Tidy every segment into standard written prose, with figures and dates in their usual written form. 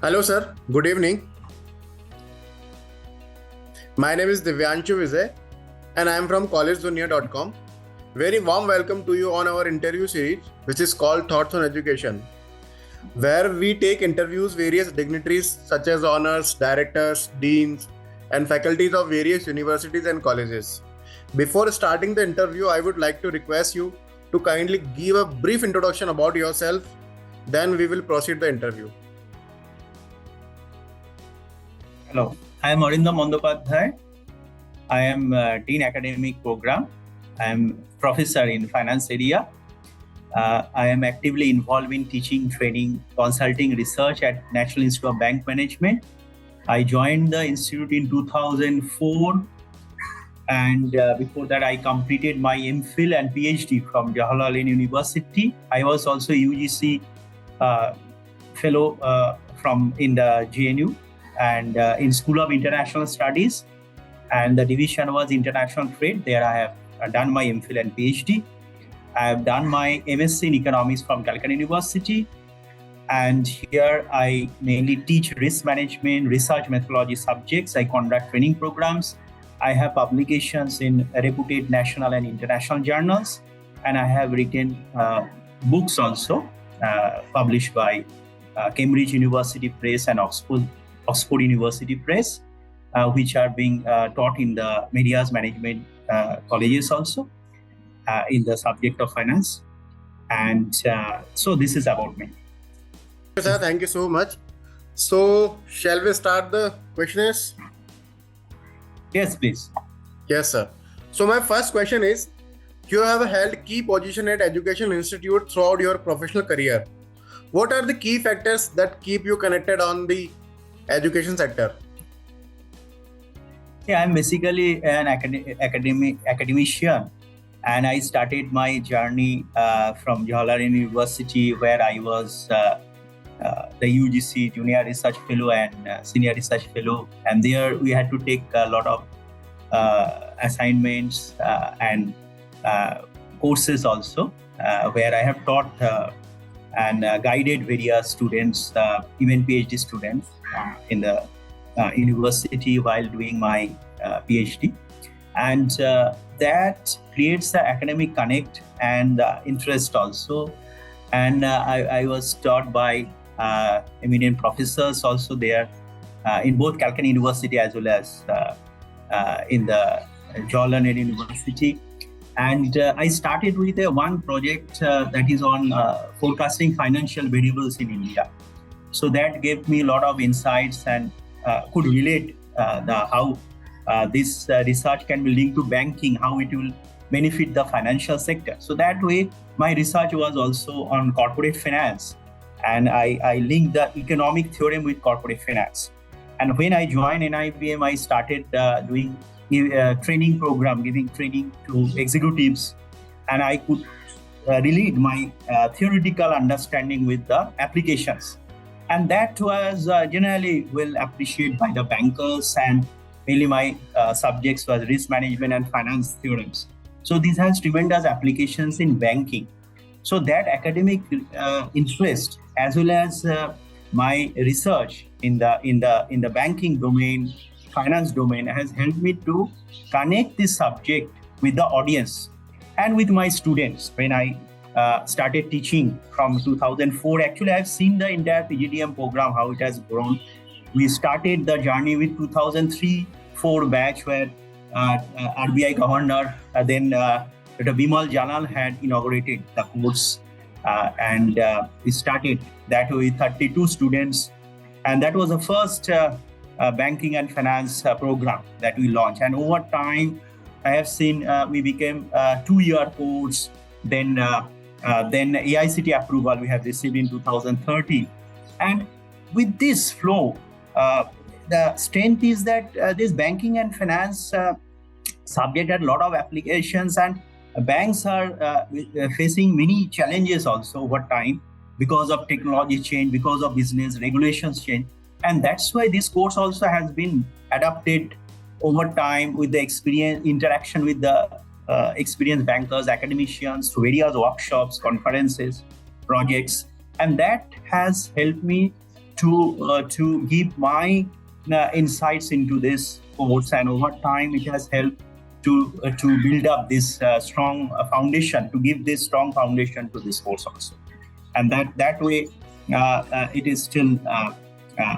Hello, sir. Good evening. My name is Divyanshu Vijay, and I am from collegedunia.com. Very warm welcome to you on our interview series, which is called Thoughts on Education, where we take interviews various dignitaries such as honors, directors, deans, and faculties of various universities and colleges. Before starting the interview, I would like to request you to kindly give a brief introduction about yourself. Then we will proceed the interview. Hello, I am Arindam Bandyopadhyay. I am Dean Academic Program. I am Professor in Finance area. I am actively involved in teaching, training, consulting, research at National Institute of Bank Management. I joined the institute in 2004, and before that I completed my MPhil and PhD from Jawaharlal Nehru University. I was also UGC fellow in the JNU and in School of International Studies, and the division was International Trade. There I have done my MPhil and PhD. I have done my MSc in Economics from Calcutta University, and here I mainly teach risk management, research methodology subjects. I conduct training programs. I have publications in reputed national and international journals, and I have written books also published by Cambridge University Press and Oxford University Press, which are being taught in the medias management colleges also in the subject of finance. And so this is about me. Sir, thank you so much. So, shall we start the questionnaires? Yes, please. Yes, sir. So, my first question is, you have held key position at Education Institute throughout your professional career. What are the key factors that keep you connected on the education sector? Yeah, I'm basically an academician, and I started my journey from Jawaharlal University, where I was the UGC Junior Research Fellow and Senior Research Fellow, and there we had to take a lot of assignments and courses also, where I have taught and guided various students, even PhD students, in the university while doing my PhD. And that creates the academic connect and interest also. And I was taught by eminent professors also there in both Calcutta University as well as in the Jawaharlal Nehru University. And I started with one project that is on forecasting financial variables in India. So that gave me a lot of insights and could relate how this research can be linked to banking, how it will benefit the financial sector. So that way, my research was also on corporate finance, and I linked the economic theorem with corporate finance. And when I joined NIBM, I started doing training program, giving training to executives, and I could relate my theoretical understanding with the applications. And that was generally well appreciated by the bankers, and mainly my subjects was risk management and finance theorems. So this has tremendous applications in banking. So that academic interest, as well as my research in the banking domain, finance domain, has helped me to connect this subject with the audience and with my students. When I started teaching from 2004, actually I've seen the entire PGDM program, how it has grown. We started the journey with 2003-4 batch, where RBI governor, then Dr. Bimal Jalal had inaugurated the course, and we started that with 32 students, and that was the first banking and finance program that we launched. And over time, I have seen we became a 2-year course. Then AICT approval we have received in 2013, and with this flow, the strength is that this banking and finance subject had a lot of applications, and banks are facing many challenges also over time because of technology change, because of business regulations change. And that's why this course also has been adapted over time with the experience, interaction with the experienced bankers, academicians, to various workshops, conferences, projects. And that has helped me to give my insights into this course, and over time it has helped to build up this strong foundation, to give this strong foundation to this course also, and that way it is still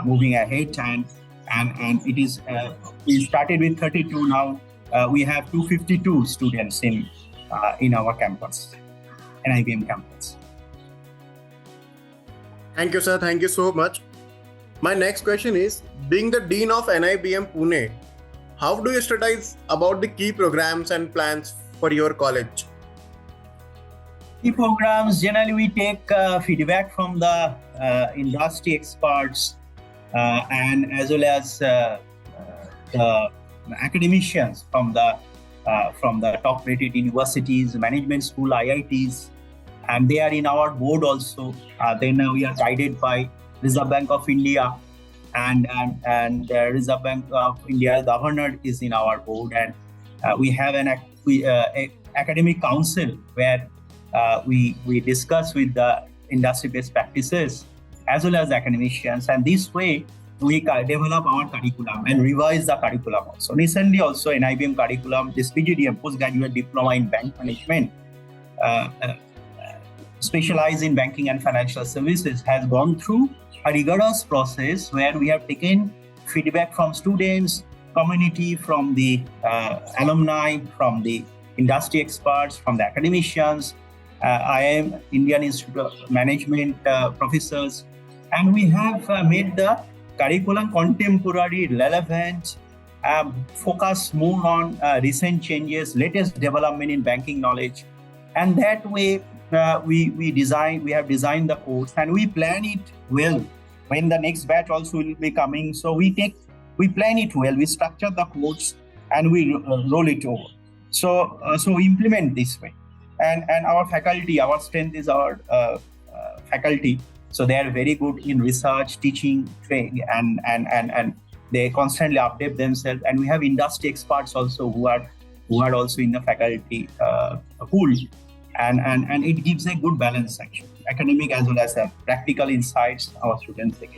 moving ahead, and it is we started with 32. Now we have 252 students in our campus, NIBM campus. Thank you, sir. Thank you so much. My next question is, being the Dean of NIBM Pune, how do you strategize about the key programs and plans for your college? Key programs, generally we take feedback from the industry experts and as well as the academicians from the top-rated universities, management school, IITs, and they are in our board also. Then we are guided by Reserve Bank of India, and Reserve Bank of India governor is in our board, and we have an academic council where we discuss with the industry best practices as well as academicians, and this way we develop our curriculum and revise the curriculum also. Recently also NIBM curriculum, this PGDM, Postgraduate Diploma in Bank Management, specialized in banking and financial services, has gone through a rigorous process where we have taken feedback from students, community, from the alumni, from the industry experts, from the academicians, IIM, Indian Institute of Management professors, and we have made the curriculum contemporary, relevant, focus more on recent changes, latest development in banking knowledge, and that way we have designed the course, and we plan it well. When the next batch also will be coming, so we plan it well, we structure the course and we roll it over. So we implement this way, and our faculty, our strength is our faculty. So they are very good in research, teaching, training, and they constantly update themselves. And we have industry experts also who are also in the faculty pool, and it gives a good balance actually, academic as well as practical insights our students get.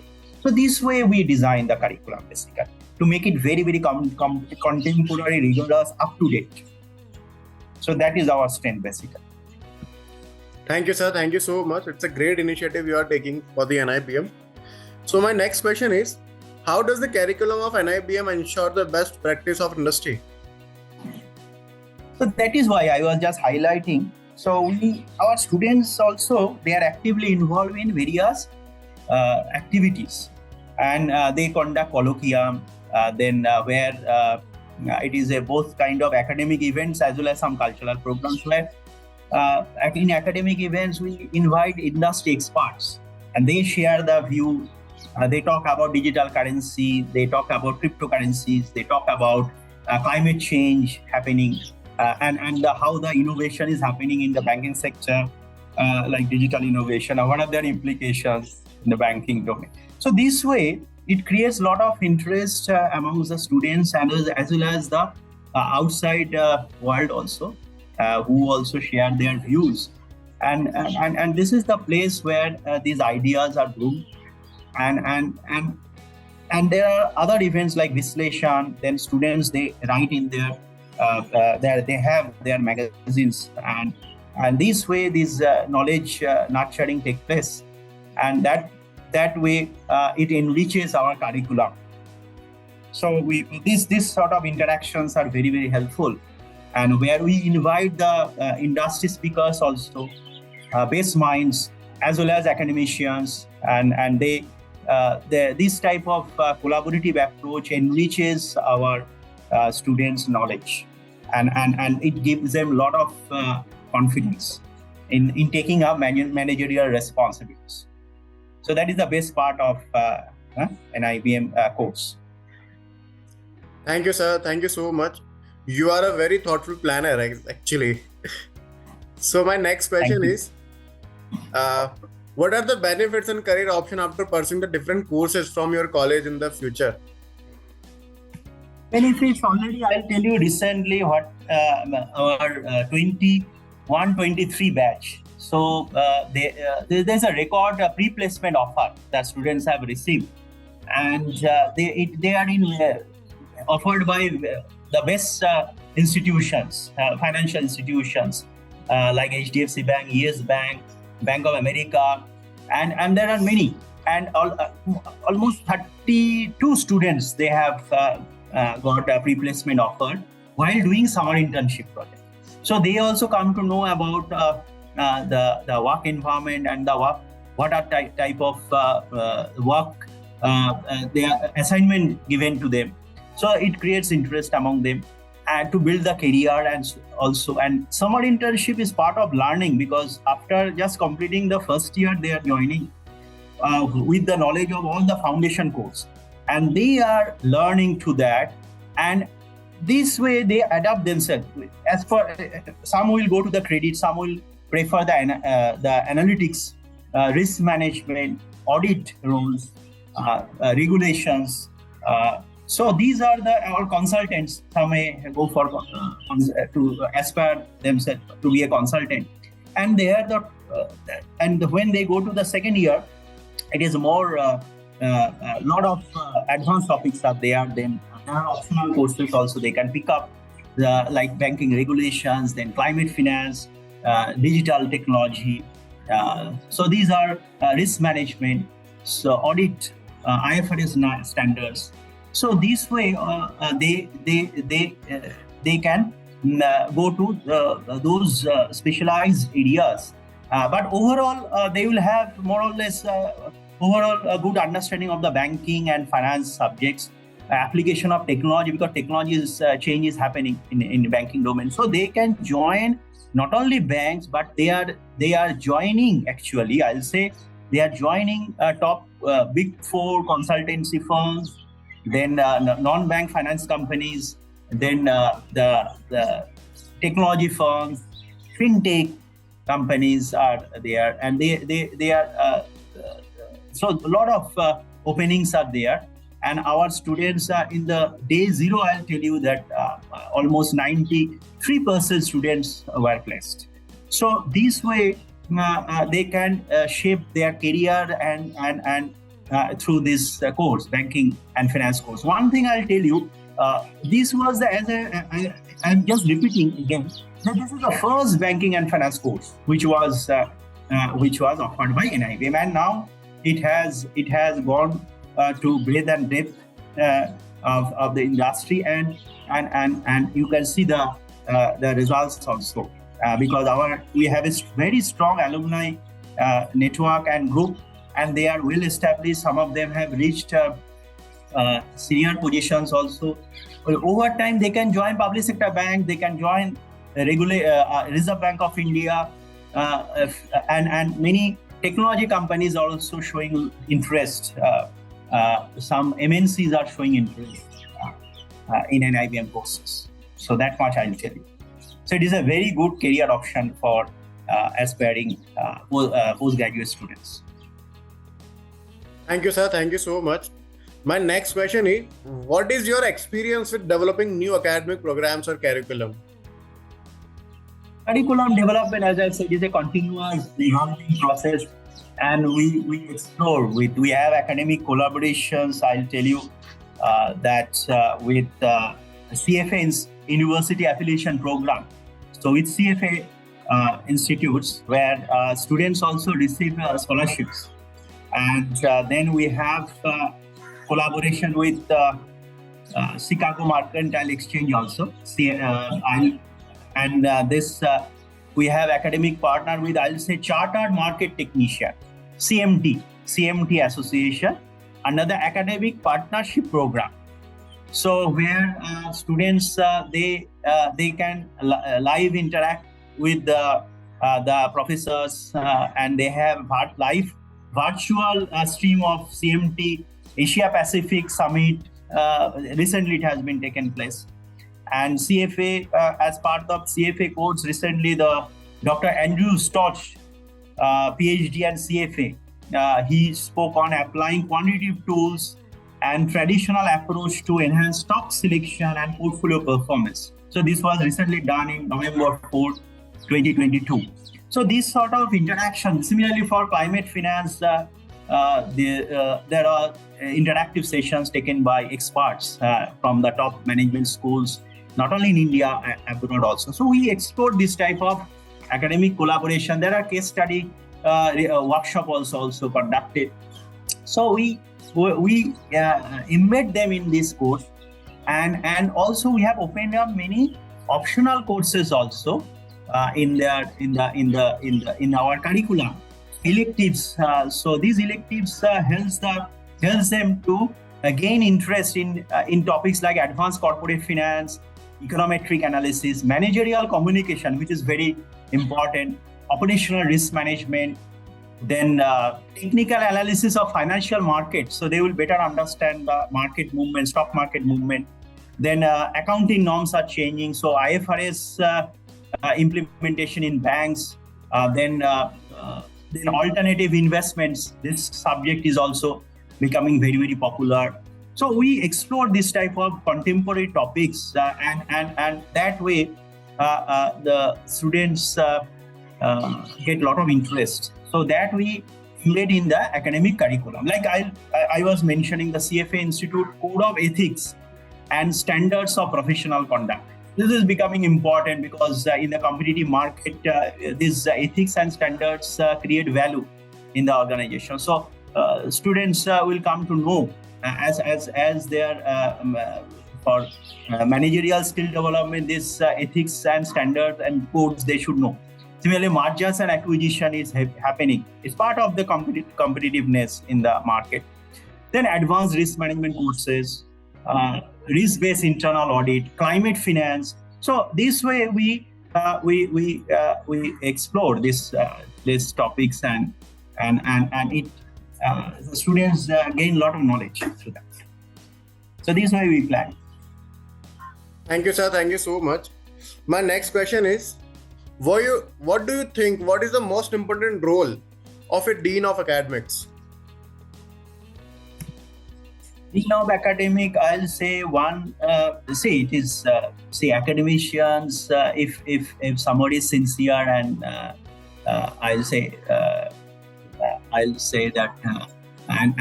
So this way we design the curriculum basically to make it very very contemporary, rigorous, up to date. So that is our strength basically. Thank you, sir. Thank you so much. It's a great initiative you are taking for the NIBM. So my next question is, how does the curriculum of NIBM ensure the best practice of industry? So that is why I was just highlighting. So our students also, they are actively involved in various activities, and they conduct colloquium, where it is both kind of academic events as well as some cultural programs where in academic events we invite industry experts and they share the view. They talk about digital currency, they talk about cryptocurrencies, they talk about climate change happening, and how the innovation is happening in the banking sector, like digital innovation, or what are their implications in the banking domain. So this way it creates a lot of interest amongst the students and as well as the outside world also, who also share their views, and this is the place where these ideas are bloomed, and there are other events like Visleshan. Then students, they write in their they have their magazines, and this way this knowledge nurturing takes place, and that way it enriches our curriculum. So these sort of interactions are very very helpful, and where we invite the industry speakers also, base minds as well as academicians, and this type of collaborative approach enriches our students' knowledge, and it gives them a lot of confidence in taking up managerial responsibilities. So that is the best part of NIBM course. Thank you, sir. Thank you so much. You are a very thoughtful planner, actually. So my next question is, what are the benefits and career options after pursuing the different courses from your college in the future? Benefits, already I'll tell you recently what our 21-23 batch. So there's a record pre-placement offer that students have received, and they are offered by the best institutions, financial institutions like HDFC Bank, Yes Bank, Bank of America, and there are many, and almost 32 students they have got a pre-placement offer while doing summer internship project. So they also come to know about the work environment and the work, what are type of work their assignment given to them. So it creates interest among them and to build the career. And summer internship is part of learning, because after just completing the first year they are joining with the knowledge of all the foundation course, and they are learning to that, and this way they adapt themselves. As for some will go to the credit, some will prefer the analytics, risk management, audit roles, regulations. So these are our consultants. Some may go for to aspire themselves to be a consultant, and they are and when they go to the second year, it is more lot of advanced topics are there. Then there are optional courses also they can pick up, like banking regulations, then climate finance, digital technology. So these are risk management, so audit, IFRS standards. So this way they can go to those specialized areas. But overall, they will have more or less overall a good understanding of the banking and finance subjects, application of technology, because technology change is happening in the banking domain. So they can join not only banks, but they are joining, actually I'll say they are joining top big four consultancy firms, then non-bank finance companies, then the technology firms, fintech companies are there, and they are so a lot of openings are there. And our students are in the day zero, I'll tell you that almost 93% students were placed. So this way they can shape their career and through this course, banking and finance course. One thing I'll tell you, this was I'm just repeating again, that this is the first banking and finance course which was offered by NIBM, and now it has gone to breadth and depth of the industry, and you can see the results also, because we have a very strong alumni network and group, and they are well established. Some of them have reached senior positions also. Over time, they can join public sector bank, they can join Reserve Bank of India, and many technology companies are also showing interest. Some MNCs are showing interest in NIBM courses. So that much I'll tell you. So it is a very good career option for aspiring postgraduate students. Thank you, sir. Thank you so much. My next question is, what is your experience with developing new academic programs or curriculum? Curriculum development, as I said, is a continuous evolving process, and we explore. We have academic collaborations. I'll tell you that with CFA's University Affiliation Program. So with CFA institutes where students also receive scholarships, and then we have collaboration with Chicago Mercantile Exchange also. We have academic partner with, I'll say, Chartered Market Technician, CMT Association, under the academic partnership program. So where students they can live interact with the professors, and they have live virtual stream of CMT Asia Pacific Summit. Recently it has been taken place. And CFA, as part of CFA course, recently the Dr. Andrew Stotch, PhD and CFA, he spoke on applying quantitative tools and traditional approach to enhance stock selection and portfolio performance. So this was recently done in November 4, 2022. So these sort of interactions, similarly for climate finance, there are interactive sessions taken by experts from the top management schools, not only in India, abroad also. So we explored this type of academic collaboration. There are case study workshop also conducted. So we embed them in this course, and also we have opened up many optional courses also in our curriculum, electives. So these electives helps them to gain interest in topics like advanced corporate finance, econometric analysis, managerial communication, which is very important, operational risk management, then technical analysis of financial markets, so they will better understand the market movement, stock market movement. Then accounting norms are changing, so IFRS implementation in banks. Then alternative investments. This subject is also becoming very, very popular. So we explore this type of contemporary topics, and that way the students get a lot of interest. So that we embed in the academic curriculum. Like I was mentioning, the CFA Institute Code of Ethics and Standards of Professional Conduct. This is becoming important because in the competitive market, these ethics and standards create value in the organization. So students will come to know as their for managerial skill development, this ethics and standards and codes they should know. Similarly, mergers and acquisition is happening. It's part of the competitiveness in the market. Then advanced risk management courses, risk-based internal audit, climate finance. So this way we explore these topics, and it the students gain a lot of knowledge through that. So this way we plan. Thank you, sir. Thank you so much. My next question is, what do you think, what is the most important role of a Dean of Academics? Dean of Academic, I'll say one. It is academicians. If somebody is sincere, and I'll say that and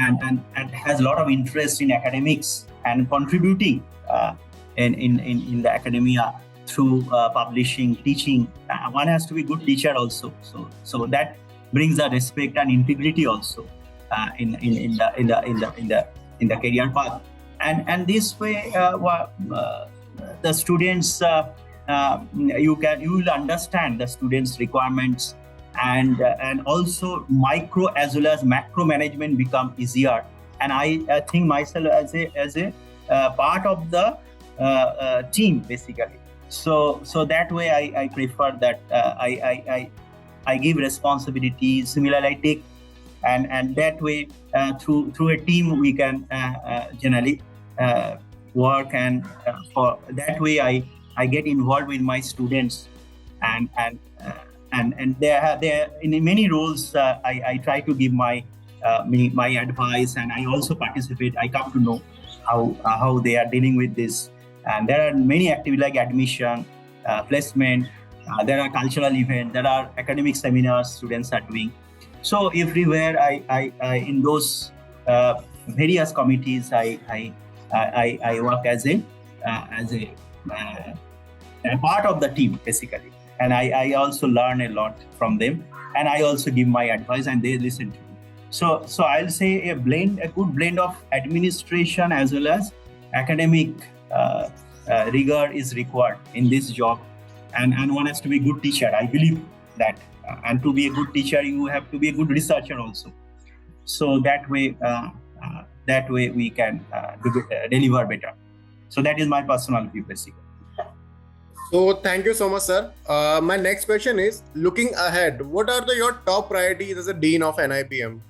has a lot of interest in academics and contributing in the academia through publishing, teaching. One has to be a good teacher also. So that brings a respect and integrity also in the career path. And this way, the students you will understand the students' requirements, and also micro as well as macro management become easier. And I think myself as a part of the team basically. So that way I prefer that I give responsibilities. Similarly, I take and that way through a team we can generally work, and for that way I get involved with my students, and there in many roles I try to give my advice, and I also participate. I come to know how they are dealing with this. And there are many activities like admission, placement, there are cultural events, there are academic seminars students are doing. So everywhere I in those various committees I work as a part of the team basically, and I also learn a lot from them, and I also give my advice and they listen to me. So I'll say a good blend of administration as well as academic rigor is required in this job, and one has to be a good teacher. I believe that, and to be a good teacher, you have to be a good researcher also. So that way we can deliver better. So that is my personal view, basically. So thank you so much, sir. My next question is, looking ahead, what are your top priorities as a Dean of NIBM?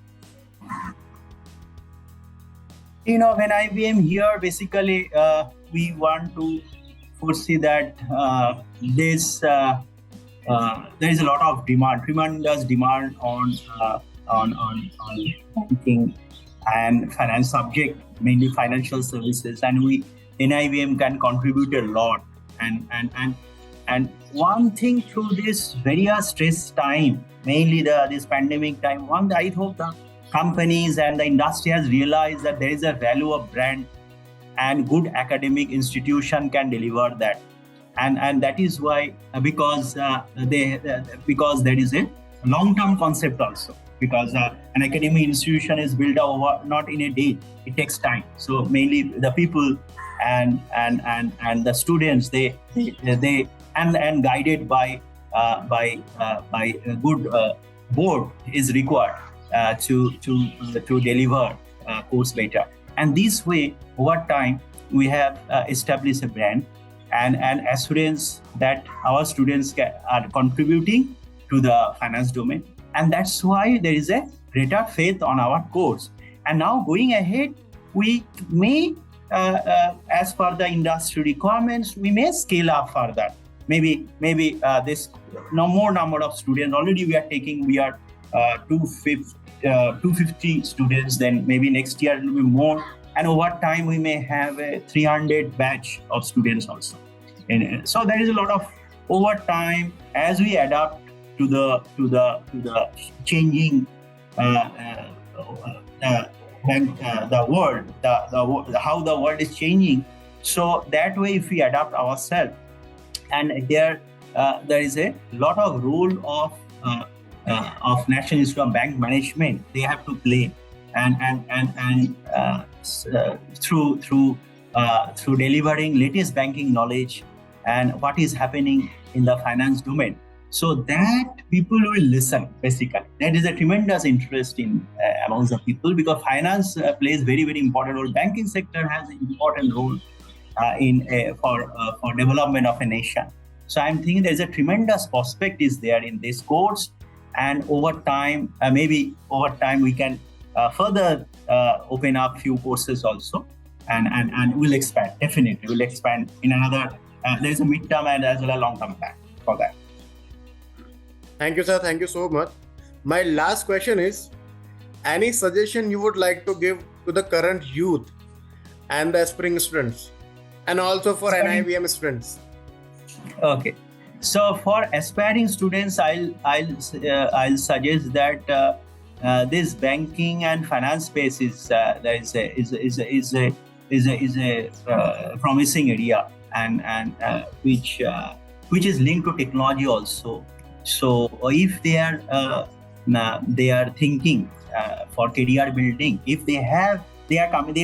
Of NIBM here, basically, we want to foresee that there is a lot of tremendous demand on banking and finance subject, mainly financial services, and NIBM can contribute a lot. And one thing through this very stress time, mainly this pandemic time, I hope the companies and the industry has realized that there is a value of brand, and good academic institution can deliver that. And that is why, because there is a long-term concept also, because an academic institution is built over not in a day, it takes time. So mainly the people and the students, they and guided by a good board is required to deliver course better. And this way, over time, we have established a brand, and assurance that our students are contributing to the finance domain. And that's why there is a greater faith on our course. And now going ahead, we may, as per the industry requirements, we may scale up further. Maybe this no more number of students. Already we are 250 students. Then maybe next year it will be more. And over time, we may have a 300 batch of students also. And so there is a lot of over time as we adapt to the changing the world, how the world is changing. So that way, if we adapt ourselves, and there is a lot of role of National Institute of Bank Management they have to play, and through delivering latest banking knowledge and what is happening in the finance domain, so that people will listen. Basically, that is a tremendous interest in amongst the people, because finance plays very, very important role. Banking sector has an important role for development of a nation. So I'm thinking there's a tremendous prospect is there in this course, and over time, maybe over time we can further open up few courses also, and we'll expand. Definitely, we'll expand in another. There's a midterm and as well as long-term plan for that. Thank you, sir. Thank you so much. My last question is, any suggestion you would like to give to the current youth and the aspiring students, and also for NIBM students? Okay. So for aspiring students, I'll suggest that this banking and finance space is a promising area, and which is linked to technology also. So if they are thinking for career building, if they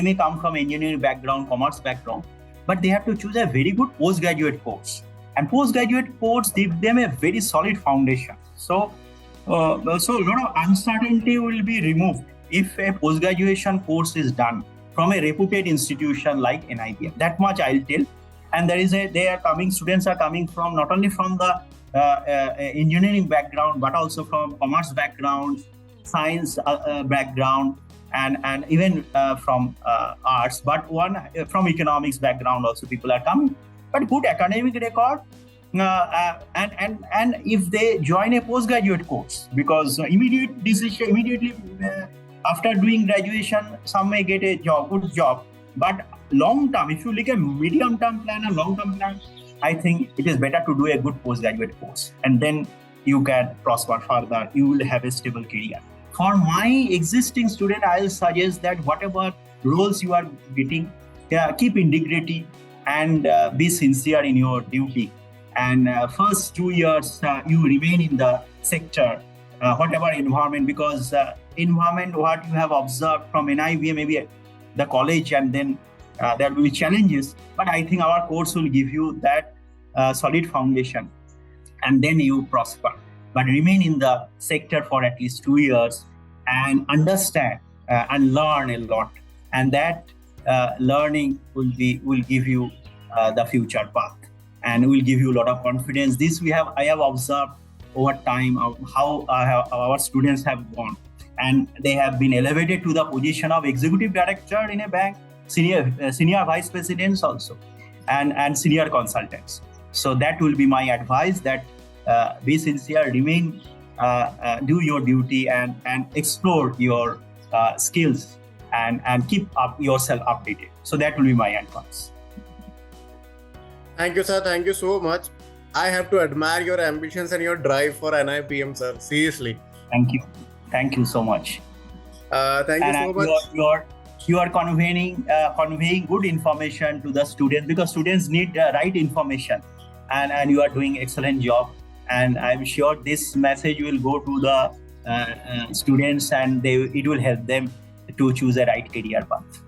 may come from engineering background, commerce background, but they have to choose a very good postgraduate course. And postgraduate course give them a very solid foundation. So a lot of uncertainty will be removed if a post-graduation course is done from a reputed institution like NIBM. That much I'll tell. And students are coming from not only from the engineering background, but also from commerce background, science background, and even from arts, but one from economics background also people are coming. But good academic record, and if they join a postgraduate course, because immediately after doing graduation, some may get a good job. But long term, if you look at medium term plan and long term plan, I think it is better to do a good postgraduate course, and then you can prosper further. You will have a stable career. For my existing student, I will suggest that whatever roles you are getting, keep integrity and be sincere in your duty. And first 2 years, you remain in the sector, whatever environment, because environment, what you have observed from NIBM, maybe the college, and then there will be challenges. But I think our course will give you that solid foundation, and then you prosper. But remain in the sector for at least 2 years and understand and learn a lot. And that learning will give you the future path, and will give you a lot of confidence. I have observed over time how our students have gone, and they have been elevated to the position of executive director in a bank, senior vice presidents also, and senior consultants. So that will be my advice, that be sincere, remain, do your duty, and explore your skills, and keep up yourself updated. So that will be my advice. Thank you, sir. Thank you so much. I have to admire your ambitions and your drive for NIBM, sir. Seriously. Thank you so much. Thank you so much. You are conveying good information to the students, because students need right information, and you are doing excellent job. And I'm sure this message will go to the students, and it will help them to choose a right career path.